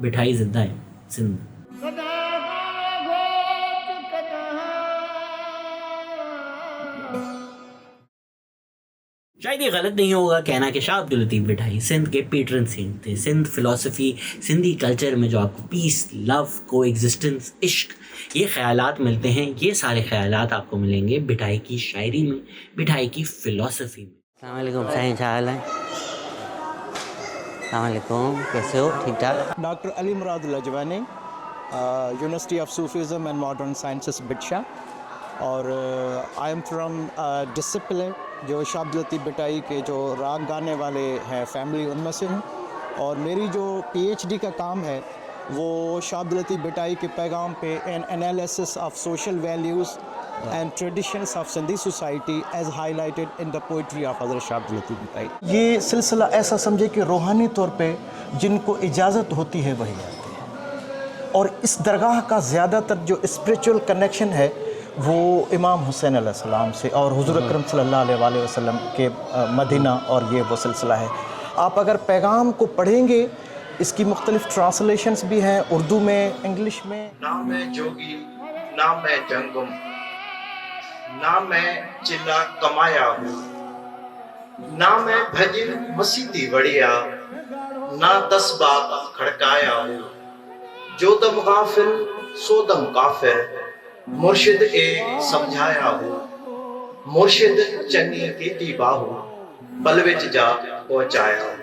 बिठाई जिंदा है सिंध। शायद ये गलत नहीं होगा कहना कि शाह अब्दुल लतीफ़ बिठाई सिंध के पेट्रन सेंट थे। सिंध फिलॉसफी, सिंधी कल्चर में जो आपको पीस, लव, को एग्जिस्टेंस, इश्क, ये ख़यालात मिलते हैं, ये सारे ख़यालात आपको मिलेंगे बिठाई की शायरी में, बिठाई की फ़िलॉसफी में। अस्सलाम वालेकुम साईं, क्या हाल है? अस्सलाम वालेकुम, कैसे हो? ठीक ठाक। Doctor Ali Murad Lajwani, university of Sufism and modern sciences Bhitshah, और आई एम फ्रॉम डिसिप्लिन जो शाह अब्दुल लतीफ़ बिटाई के जो राग गाने वाले हैं फैमिली, उनमें से हूँ। और मेरी जो पीएचडी का काम है वो शाह अब्दुल लतीफ़ बिटाई के पैगाम पे an analysis of social values and traditions of Sindhi society as highlighted in the poetry of Hazrat Shah Abdul Latif बिटाई। ये सिलसिला ऐसा समझे कि रूहानी तौर पे जिनको इजाज़त होती है वही आते हैं, और इस दरगाह का ज़्यादातर जो स्पिरिचुअल कनेक्शन है वो इमाम हुसैन अलैहिस्सलाम से और हुज़ूर अकरम सल्लल्लाहु अलैहि वसल्लम के मदीना, और ये वो सिलसिला है। आप अगर पैगाम को पढ़ेंगे, इसकी मुख्तलिफ ट्रांसलेशंस भी हैं उर्दू में, इंग्लिश में। ना मैं जोगी, ना मैं जंगम, ना मैं चिल्ला कमाया हूँ, ना मैं भजन मसीदी वड़िया, ना 10 बात खड़काया हूँ। जो दम गाफिल सो दम काफिर, मुर्शिद ए समझाया हूँ। मुर्शिद चन्नी की बाहू, पल विच जा पहुँचाया हूँ।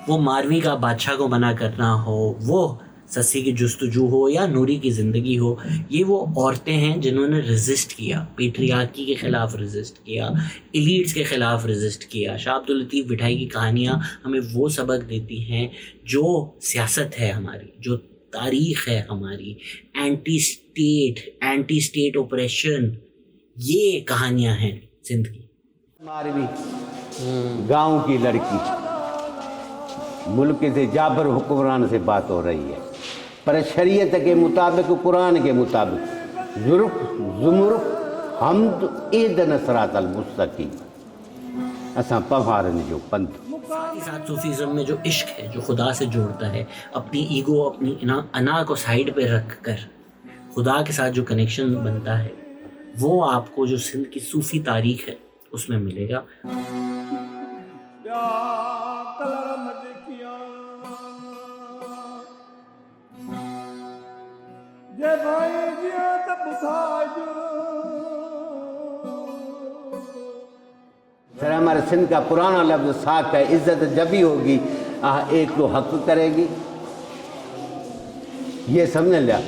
वो मारवी का बादशाह को मना करना हो, वो सस्सी की जुस्तजू हो, या नूरी की ज़िंदगी हो, ये वो औरतें हैं जिन्होंने रेजिस्ट किया, पेट्रियार्की के ख़िलाफ़ रेजिस्ट किया, एलीट्स के ख़िलाफ़ रेजिस्ट किया। शाह अब्दुल लतीफ़ बिठाई की कहानियाँ हमें वो सबक देती हैं जो सियासत है हमारी, जो तारीख़ है हमारी, एंटी स्टेट ऑपरेशन, ये कहानियाँ हैं सिंध की। मारवी गांव की लड़की, मुल्क से जाबर हुक्मरान से बात हो रही है, पर शरीयत के मुताबिक, कुरान के मुताबिक जुर्फ जुमुर्फ हमद ईदन सरातल मुस्तकीम, असां पवारन जो पंथ। साथ ही साथ सूफीज़म में जो इश्क है, जो खुदा से जोड़ता है, अपनी ईगो, अपनी अना को साइड पे रख कर खुदा के साथ जो कनेक्शन बनता है, वो आपको जो सिंध की सूफ़ी तारीख़ है उसमें मिलेगा। सर हमारे सिंध का पुराना लफ्ज़ साख है, इज्जत जब ही होगी एक तो हक करेगी, ये समझ लिया,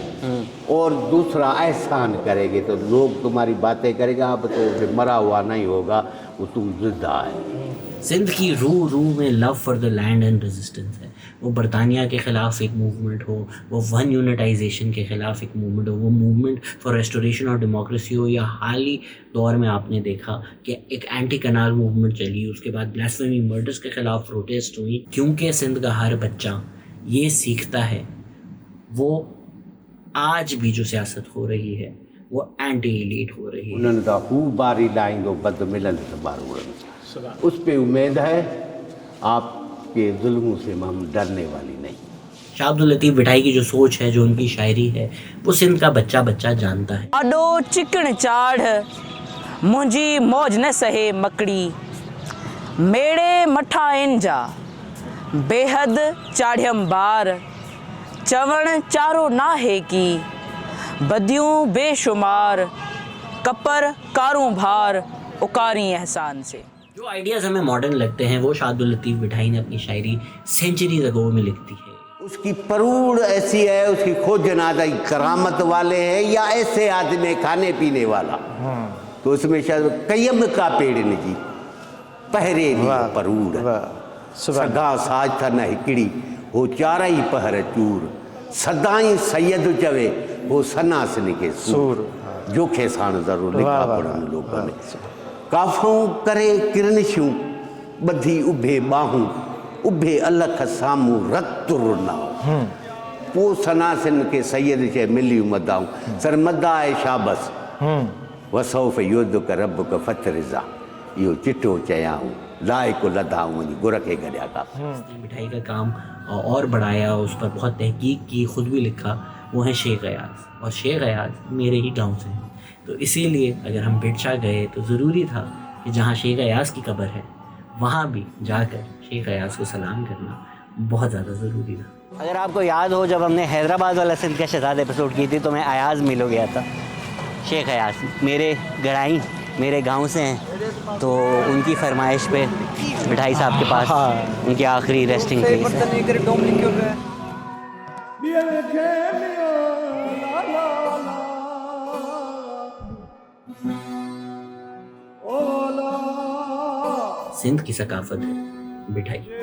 और दूसरा एहसान करेगी तो लोग तुम्हारी बातें करेंगे, आप तो मरा हुआ नहीं होगा, वो तुम जिंदा है। सिंध की रूह में love for the land and resistance है। वो बरतानिया के ख़िलाफ़ एक मूवमेंट हो, वो वन यूनिटाइजेशन के ख़िलाफ़ एक मूवमेंट हो, वो मूवमेंट फॉर रेस्टोरेशन और डेमोक्रेसी हो, या हाल ही दौर में आपने देखा कि एक एंटी कनाल मूवमेंट चली, उसके बाद ब्लास्फेमी मर्डर्स के ख़िलाफ़ प्रोटेस्ट हुई, क्योंकि सिंध का हर बच्चा ये सीखता है। वो आज भी जो सियासत हो रही है वो एंटी एलीट हो रही है। उन्होंने तो खूब बारी लाएंगे बद मिलन से बार उड़न, उस पे उम्मीद है आपके जुल्मों से हम डरने वाली नहीं। शाह अब्दुल लतीफ़ बिठाई की जो सोच है, जो उनकी शायरी है, वो सिंध का बच्चा बच्चा जानता है। आडो चिकन चाढ़ मुंहिंजी मौज न सहे मकड़ी, मेड़े मठा आहिनि जा बेहद चाढ़ियम बार, चवण चारो नाहे की बदियूं बेशुमार, कपर कारूं भार उकारी एहसान से। जो आइडियाज़ हमें मॉडर्न लगते हैं वो शाह अब्दुल लतीफ़ बिठाई ने अपनी शायरी सेंचुरीज़ अगो में लिखती है। उसकी परूड़ ऐसी है, उसकी खोज नादा करामत वाले है या ऐसे आदमी खाने पीने वाला, तो उसमें शायद कयम का पेड़ निजी पहरे परूड़, सगा साज था न हिकड़ी हो चारा ही पहर चूर, सदाई सैयद चवे हो सनासनी के सूर, जोखे साण ज़रूर लिखा पढ़नि लोगों ने। काफ़ूं करे किरनिशूं बधी उभे बाहूं, उभे अलख सामूं रतुर नाओ, पो सनासिन के सैयद चे मिली मदाऊं, सर मदा है शाबस वसौफ़ युद्ध का रब का फतरिज़ा इहो चिट्ठो चयाऊं लाए को लदाऊं वञी गुर खे गॾिया का। मिठाई का काम और बढ़ाया, उस पर बहुत तहकीक की, खुद भी लिखा, वो है शेख गयास। और शेख गयास मेरे ही गांव से हैं, तो इसीलिए अगर हम बिरसा गए तो ज़रूरी था कि जहाँ शेख गयास की कब्र है वहाँ भी जाकर शेख गयास को सलाम करना बहुत ज़्यादा ज़रूरी था। अगर आपको याद हो, जब हमने हैदराबाद वाला सिंध का शहजाद एपिसोड की थी तो मैं अयाज़ मिल हो गया था। शेख अयाज़ मेरे गड़ाई, मेरे गांव से हैं, तो उनकी फरमाइश पे मिठाई साहब के पास उनकी आखिरी रेस्टिंग प्लेस है। सिंध की सकाफत है मिठाई।